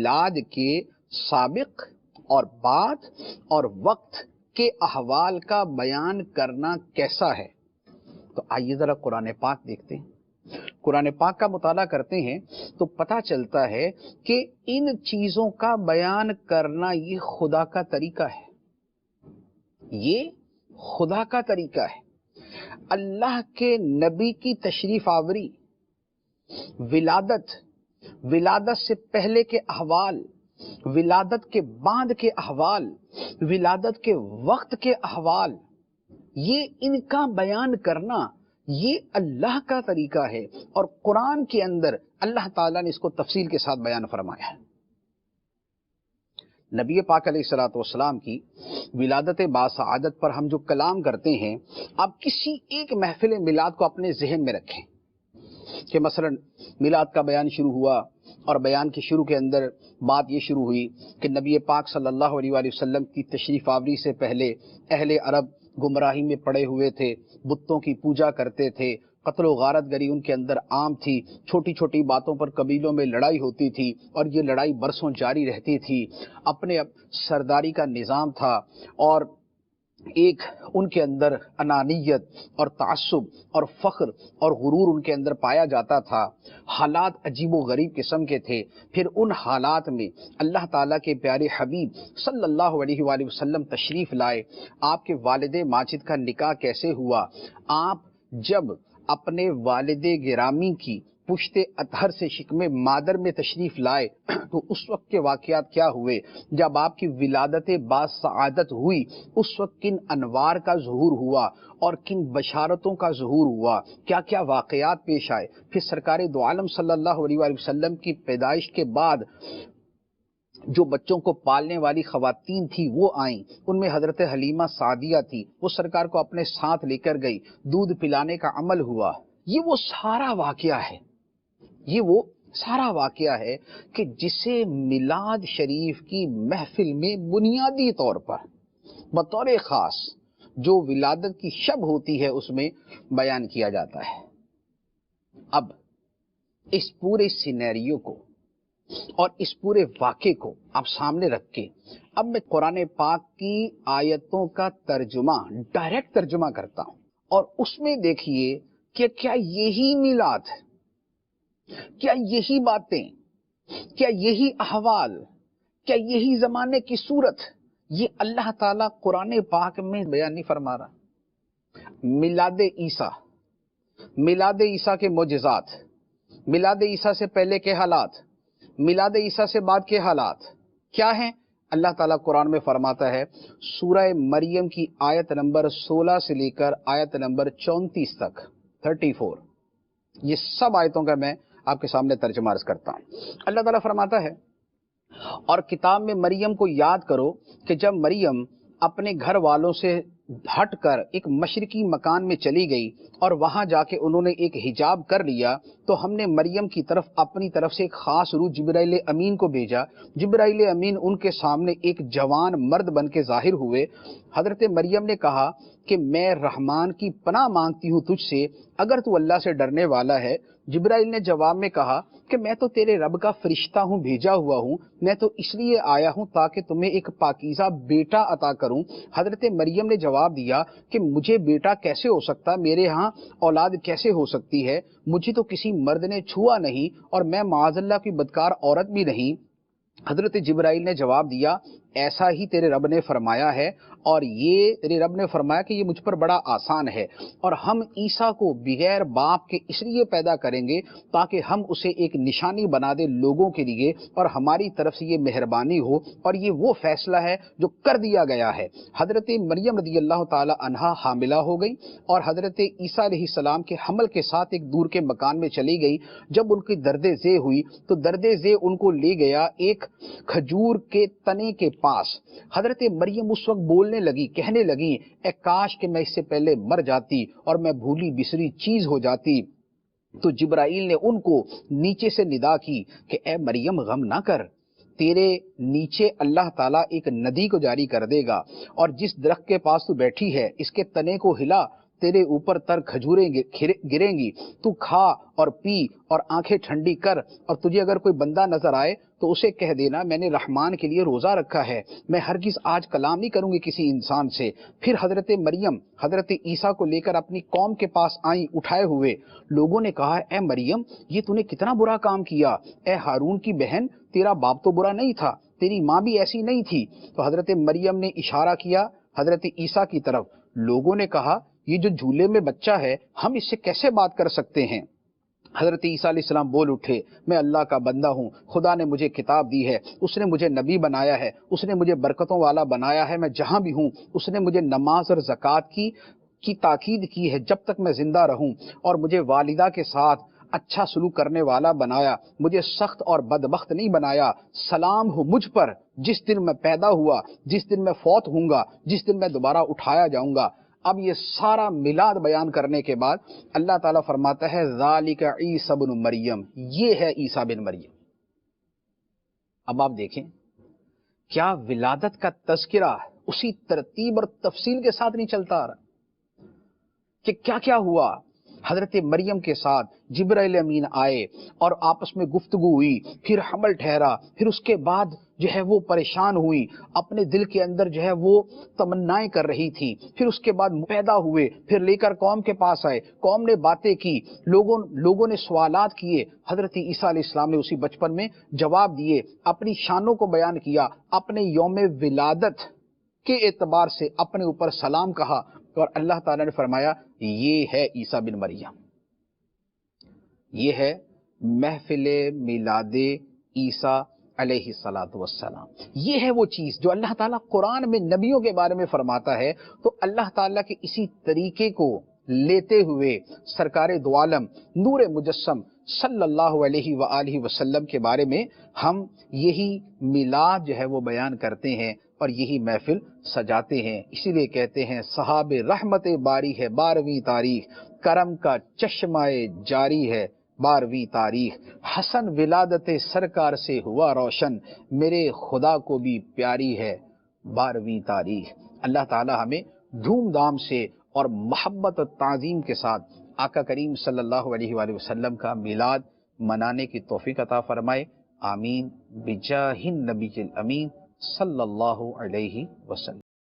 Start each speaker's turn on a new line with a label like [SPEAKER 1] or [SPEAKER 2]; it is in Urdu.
[SPEAKER 1] میلاد کے سابق اور بعد اور وقت کے احوال کا بیان کرنا کیسا ہے؟ تو آئیے ذرا قرآن پاک دیکھتے ہیں، قرآن پاک کا مطالعہ کرتے ہیں تو پتہ چلتا ہے کہ ان چیزوں کا بیان کرنا یہ خدا کا طریقہ ہے، یہ خدا کا طریقہ ہے۔ اللہ کے نبی کی تشریف آوری، ولادت سے پہلے کے احوال، ولادت کے بعد کے احوال، ولادت کے وقت کے احوال، یہ ان کا بیان کرنا یہ اللہ کا طریقہ ہے، اور قرآن کے اندر اللہ تعالیٰ نے اس کو تفصیل کے ساتھ بیان فرمایا ہے۔ نبی پاک علیہ الصلوۃ والسلام کی ولادت باسعادت پر ہم جو کلام کرتے ہیں، آپ کسی ایک محفل میلاد کو اپنے ذہن میں رکھیں کہ مثلا میلاد کا بیان شروع ہوا، اور بیان کے شروع کے اندر بات یہ شروع ہوئی کہ نبی پاک صلی اللہ علیہ وآلہ وسلم کی تشریف آوری سے پہلے اہل عرب گمراہی میں پڑے ہوئے تھے، بتوں کی پوجا کرتے تھے، قتل و غارت گری ان کے اندر عام تھی، چھوٹی چھوٹی باتوں پر قبیلوں میں لڑائی ہوتی تھی، اور یہ لڑائی برسوں جاری رہتی تھی، اپنے سرداری کا نظام تھا، اور ایک ان کے اندر انانیت اور تعصب اور فخر اور غرور ان کے اندر پایا جاتا تھا، حالات عجیب و غریب قسم کے تھے۔ پھر ان حالات میں اللہ تعالیٰ کے پیارے حبیب صلی اللہ علیہ وآلہ وسلم تشریف لائے۔ آپ کے والد ماجد کا نکاح کیسے ہوا؟ آپ جب اپنے والد گرامی کی پشت اطہر سے شکم مادر میں تشریف لائے تو اس وقت کے واقعات کیا ہوئے؟ جب آپ کی ولادت باسعادت ہوئی اس وقت کن انوار کا ظہور ہوا اور کن بشارتوں کا ظہور ہوا، کیا کیا واقعات پیش آئے؟ پھر سرکار دو عالم صلی اللہ علیہ وآلہ وسلم کی پیدائش کے بعد جو بچوں کو پالنے والی خواتین تھی وہ آئیں، ان میں حضرت حلیمہ سعدیہ تھی، وہ سرکار کو اپنے ساتھ لے کر گئی، دودھ پلانے کا عمل ہوا۔ یہ وہ سارا واقعہ ہے کہ جسے میلاد شریف کی محفل میں بنیادی طور پر بطور خاص جو ولادت کی شب ہوتی ہے اس میں بیان کیا جاتا ہے۔ اب اس پورے سینیریو کو اور اس پورے واقعے کو آپ سامنے رکھ کے اب میں قرآن پاک کی آیتوں کا ڈائریکٹ ترجمہ کرتا ہوں، اور اس میں دیکھیے کہ کیا یہی میلاد، کیا یہی باتیں، کیا یہی احوال، کیا یہی زمانے کی صورت یہ اللہ تعالیٰ قرآن پاک میں بیان نہیں فرما رہا؟ میلاد عیسیٰ کے معجزات، میلاد عیسیٰ سے پہلے کے حالات، میلاد عیسیٰ سے بعد کے حالات کیا ہیں؟ اللہ تعالیٰ قرآن میں فرماتا ہے، سورہ مریم کی آیت نمبر 16 سے لے کر آیت نمبر 34 تک، 34، یہ سب آیتوں کا میں آپ کے سامنے ترجمہ عرض کرتا ہوں۔ اللہ تعالیٰ فرماتا ہے، اور کتاب میں مریم کو یاد کرو کہ جب مریم اپنے گھر والوں سے ہٹ کر ایک مشرقی مکان میں چلی گئی اور وہاں جا کے انہوں نے ایک حجاب کر لیا، تو ہم نے مریم کی طرف اپنی طرف سے ایک خاص روح جبرائیل امین کو بھیجا۔ جبرائیل امین ان کے سامنے ایک جوان مرد بن کے ظاہر ہوئے۔ حضرت مریم نے کہا کہ میں رحمان کی پناہ مانگتی ہوں تجھ سے، اگر تو اللہ سے ڈرنے والا ہے۔ جبرائیل نے جواب میں کہا کہ میں تو تیرے رب کا فرشتہ ہوں، بھیجا ہوا ہوں، میں تو اس لیے آیا ہوں تاکہ تمہیں ایک پاکیزہ بیٹا عطا کروں۔ حضرت مریم نے جواب دیا کہ مجھے بیٹا کیسے ہو سکتا، میرے ہاں اولاد کیسے ہو سکتی ہے، مجھے تو کسی مرد نے چھوا نہیں، اور میں معاذ اللہ کی بدکار عورت بھی نہیں۔ حضرت جبرائیل نے جواب دیا، ایسا ہی تیرے رب نے فرمایا ہے، اور یہ تیرے رب نے فرمایا کہ یہ مجھ پر بڑا آسان ہے، اور ہم عیسیٰ کو بغیر باپ کے اس لیے پیدا کریں گے تاکہ ہم اسے ایک نشانی بنا دے لوگوں کے لیے، اور ہماری طرف سے یہ مہربانی ہو، اور یہ وہ فیصلہ ہے جو کر دیا گیا ہے۔ حضرت مریم رضی اللہ تعالی عنہا حاملہ ہو گئی، اور حضرت عیسیٰ علیہ السلام کے حمل کے ساتھ ایک دور کے مکان میں چلی گئی۔ جب ان کی درد ذیل ہوئی تو درد ذیل ان کو لے گیا ایک کھجور کے تنے کے پاس۔ حضرت مریم اس وقت بولنے لگی، کہنے لگی، اے کاش کہ میں اس سے پہلے مر جاتی اور میں بھولی بسری چیز ہو جاتی۔ تو جبرائیل نے ان کو نیچے سے ندا کی کہ اے مریم غم نہ کر، تیرے نیچے اللہ تعالیٰ ایک ندی کو جاری کر دے گا، اور جس درخت کے پاس تو بیٹھی ہے اس کے تنے کو ہلا، تیرے اوپر تر کھجوریں گریں گی، تو کھا اور پی اور آنکھیں ٹھنڈی کر، اور تجھے اگر کوئی بندہ نظر آئے تو اسے کہہ دینا میں نے رحمان کے لیے روزہ رکھا ہے، میں ہرگز آج کلام نہیں کروں گی کسی انسان سے۔ پھر حضرت مریم حضرت عیسیٰ کو لے کر اپنی قوم کے پاس آئیں اٹھائے ہوئے۔ لوگوں نے کہا اے مریم یہ تو نے کتنا برا کام کیا، اے ہارون کی بہن تیرا باپ تو برا نہیں تھا، تیری ماں بھی ایسی نہیں تھی۔ تو حضرت مریم نے اشارہ کیا حضرت عیسیٰ کی طرف۔ لوگوں نے کہا یہ جو جھولے میں بچہ ہے ہم اس سے کیسے بات کر سکتے ہیں؟ حضرت عیسیٰ علیہ السلام بول اٹھے میں اللہ کا بندہ ہوں، خدا نے مجھے کتاب دی ہے، اس نے مجھے نبی بنایا ہے، اس نے مجھے برکتوں والا بنایا ہے، میں جہاں بھی ہوں اس نے مجھے نماز اور زکوٰۃ کی تاکید کی ہے جب تک میں زندہ رہوں، اور مجھے والدہ کے ساتھ اچھا سلوک کرنے والا بنایا، مجھے سخت اور بدبخت نہیں بنایا۔ سلام ہو مجھ پر جس دن میں پیدا ہوا، جس دن میں فوت ہوں گا، جس دن میں دوبارہ اٹھایا جاؤں گا۔ اب یہ سارا میلاد بیان کرنے کے بعد اللہ تعالیٰ فرماتا ہے ذالک عیسی بن مریم، یہ ہے عیسیٰ بن مریم۔ اب آپ دیکھیں کیا ولادت کا تذکرہ اسی ترتیب اور تفصیل کے ساتھ نہیں چلتا آ رہا کہ کیا کیا ہوا؟ حضرت مریم کے ساتھ جبرائیل امین آئے اور آپس میں گفتگو ہوئی، پھر حمل ٹھہرا، پھر اس کے بعد جو ہے وہ پریشان ہوئی، اپنے دل کے اندر جو ہے وہ تمنائیں کر رہی تھی، پھر اس کے بعد پیدا ہوئے، پھر لے کر قوم کے پاس آئے، قوم نے باتیں کی، لوگوں نے سوالات کیے، حضرت عیسیٰ علیہ السلام نے اسی بچپن میں جواب دیے، اپنی شانوں کو بیان کیا، اپنے یوم ولادت کے اعتبار سے اپنے اوپر سلام کہا، اور اللہ تعالیٰ نے فرمایا یہ ہے عیسیٰ بن مریم، یہ ہے محفل میلاد عیسیٰ علیہ الصلاۃ والسلام۔ یہ ہے وہ چیز جو اللہ تعالیٰ قرآن میں نبیوں کے بارے میں فرماتا ہے، تو اللہ تعالیٰ کے اسی طریقے کو لیتے ہوئے سرکار دو عالم نور مجسم صلی اللہ علیہ وآلہ وسلم کے بارے میں ہم یہی میلاد جو ہے وہ بیان کرتے ہیں اور یہی محفل سجاتے ہیں۔ اسی لیے کہتے ہیں صحاب رحمت باری ہے 12ویں تاریخ، کرم کا چشمہ جاری ہے 12ویں تاریخ، حسن ولادت سرکار سے ہوا روشن، میرے خدا کو بھی پیاری ہے 12ویں تاریخ۔ اللہ تعالی ہمیں دھوم دھام سے اور محبت و تعظیم کے ساتھ آقا کریم صلی اللہ علیہ وآلہ وسلم کا میلاد منانے کی توفیق عطا فرمائے، آمین بجاہ النبی الامین صلی اللہ علیہ وسلم۔